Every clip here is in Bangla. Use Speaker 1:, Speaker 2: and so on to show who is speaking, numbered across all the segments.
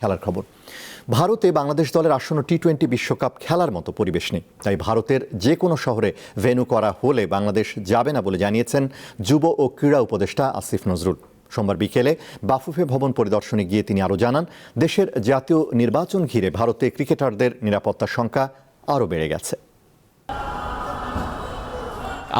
Speaker 1: খেলার খবর। ভারতে বাংলাদেশ দলের আসন্ন টি-20 বিশ্বকাপ খেলার মতো পরিবেশ নেই। তাই ভারতের যে কোনো শহরে ভেন্যু করা হলে বাংলাদেশ যাবে না বলে জানিয়েছেন যুব ও ক্রীড়া উপদেষ্টা আসিফ নজরুল। সোমবার বিকেলে বাফুফে ভবন পরিদর্শনে গিয়ে তিনি আরও জানান, দেশের জাতীয় নির্বাচন ঘিরে ভারতে ক্রিকেটারদের নিরাপত্তার সংখ্যা আরও বেড়ে গেছে।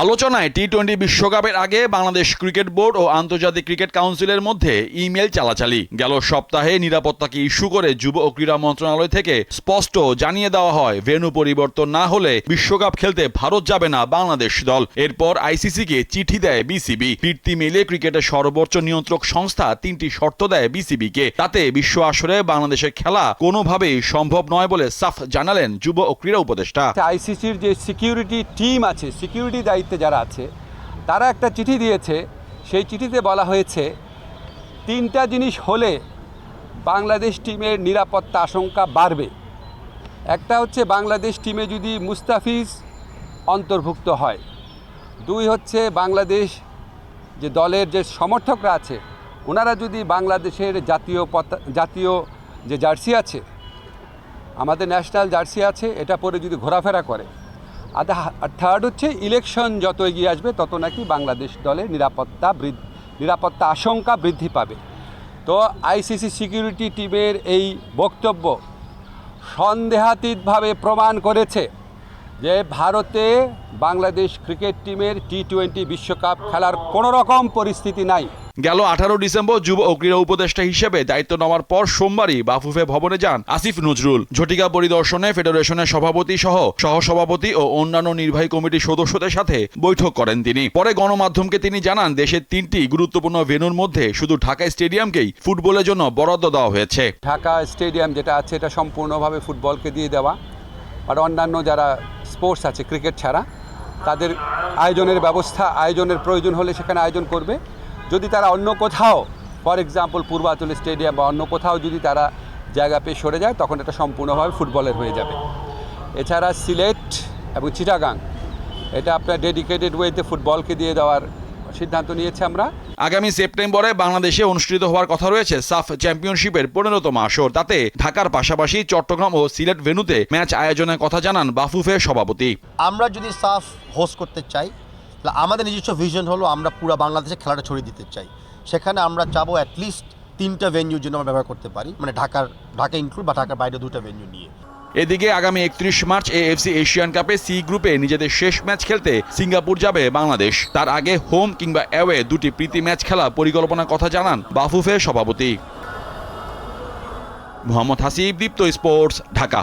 Speaker 2: আলোচনায় টি-20 বিশ্বকাপের আগে বাংলাদেশ ক্রিকেট বোর্ড ও আন্তর্জাতিক ক্রিকেট কাউন্সিলের মধ্যে ইমেল চালাচালি। গেল সপ্তাহে নিরাপত্তাকে ইস্যু করে যুব ও ক্রীড়া মন্ত্রণালয় থেকে স্পষ্ট জানিয়ে দেওয়া হয়, ভেন্যু পরিবর্তন না হলে বিশ্বকাপ খেলতে ভারত যাবে না বাংলাদেশ দল। এরপর আইসিসিকে চিঠি দেয় বিসিবি। ফিরতি মেলে ক্রিকেটের সর্বোচ্চ নিয়ন্ত্রক সংস্থা 3টি শর্ত দেয় বিসিবিকে। তাতে বিশ্ব আসরে বাংলাদেশের খেলা কোনোভাবেই সম্ভব নয় বলে সাফ জানালেন যুব ও ক্রীড়া উপদেষ্টা।
Speaker 3: আইসিসির যে সিকিউরিটি টিম আছে, সিকিউরিটি দায়িত্বে যারা আছে, তারা একটা চিঠি দিয়েছে। সেই চিঠিতে বলা হয়েছে 3টা জিনিস হলে বাংলাদেশ টিমের নিরাপত্তা আশঙ্কা বাড়বে। একটা হচ্ছে বাংলাদেশ টিমে যদি মুস্তাফিজ অন্তর্ভুক্ত হয়। 2 হচ্ছে বাংলাদেশ যে দলের যে সমর্থকরা আছে ওনারা যদি বাংলাদেশের জাতীয় যে জার্সি আছে, আমাদের ন্যাশনাল জার্সি আছে, এটা পরে যদি ঘোরাফেরা করে। আর 3rd হচ্ছে ইলেকশন যত এগিয়ে আসবে তত নাকি বাংলাদেশ দলের নিরাপত্তা আশঙ্কা বৃদ্ধি পাবে। তো আইসিসি সিকিউরিটি টিমের এই বক্তব্য সন্দেহাতীতভাবে প্রমাণ করেছে যে ভারতে বাংলাদেশ ক্রিকেট টিমের টি-20 বিশ্বকাপ খেলার কোনো রকম পরিস্থিতি নাই।
Speaker 2: গেল 18 ডিসেম্বর যুব ও ক্রীড়া উপদেষ্টা হিসেবে দায়িত্ব নেওয়ার পর সোমবারই বাফুফে ভবনে যান আসিফ নজরুল। ঝটিকা পরিদর্শনে ফেডারেশনের সভাপতি সহ সহসভাপতি ও অন্যান্য নির্বাহী কমিটির সদস্যদের সাথে বৈঠক করেন তিনি। পরে গণমাধ্যমকে তিনি জানান, দেশের 3টি গুরুত্বপূর্ণ ভেন্যুর মধ্যে শুধু ঢাকা স্টেডিয়ামকেই ফুটবলের জন্য বরাদ্দ দেওয়া হয়েছে।
Speaker 3: ঢাকা স্টেডিয়াম যেটা আছে এটা সম্পূর্ণভাবে ফুটবলকে দিয়ে দেওয়া, আর অন্যান্য যারা স্পোর্টস আছে ক্রিকেট ছাড়া তাদের আয়োজনের প্রয়োজন হলে সেখানে আয়োজন করবে। যদি তারা অন্য কোথাও, ফর এক্সাম্পল পূর্বাঞ্চল স্টেডিয়াম বা অন্য কোথাও যদি তারা জায়গা পেয়ে সরে যায়, তখন এটা সম্পূর্ণভাবে ফুটবলের হয়ে যাবে। এছাড়া সিলেট এবং চিটাগাং এটা আপনার ডেডিকেটেড ওয়েতে ফুটবলকে দিয়ে দেওয়ার সিদ্ধান্ত নিয়েছে আমরা।
Speaker 2: আগামী সেপ্টেম্বরে বাংলাদেশে অনুষ্ঠিত হওয়ার কথা রয়েছে সাফ চ্যাম্পিয়নশিপের 15তম আসর। তাতে ঢাকার পাশাপাশি চট্টগ্রাম ও সিলেট ভেন্যুতে ম্যাচ আয়োজনের কথা জানান বাফুফে সভাপতি।
Speaker 4: আমরা যদি সাফ হোস্ট করতে চাই, তাহলে আমাদের নিজস্ব ভিশন হলো আমরা পুরো বাংলাদেশে খেলাটা ছড়িয়ে দিতে চাই। সেখানে আমরা চাবো অ্যাটলিস্ট 3টা ভেন্যুর জন্য আমরা ব্যবহার করতে পারি, মানে ঢাকা ইনক্লুড বা ঢাকার বাইরে 2টা ভেন্যু নিয়ে।
Speaker 2: এদিকে আগামী 31 মার্চ এএফসি এশিয়ান কাপে সি গ্রুপে নিজেদের শেষ ম্যাচ খেলতে সিঙ্গাপুর যাবে বাংলাদেশ। তার আগে হোম কিংবা অ্যাওয়ে 2টি প্রীতি ম্যাচ খেলা পরিকল্পনার কথা জানান বাফুফে সভাপতি। মোহাম্মদ হাসিব, দীপ্ত স্পোর্টস, ঢাকা।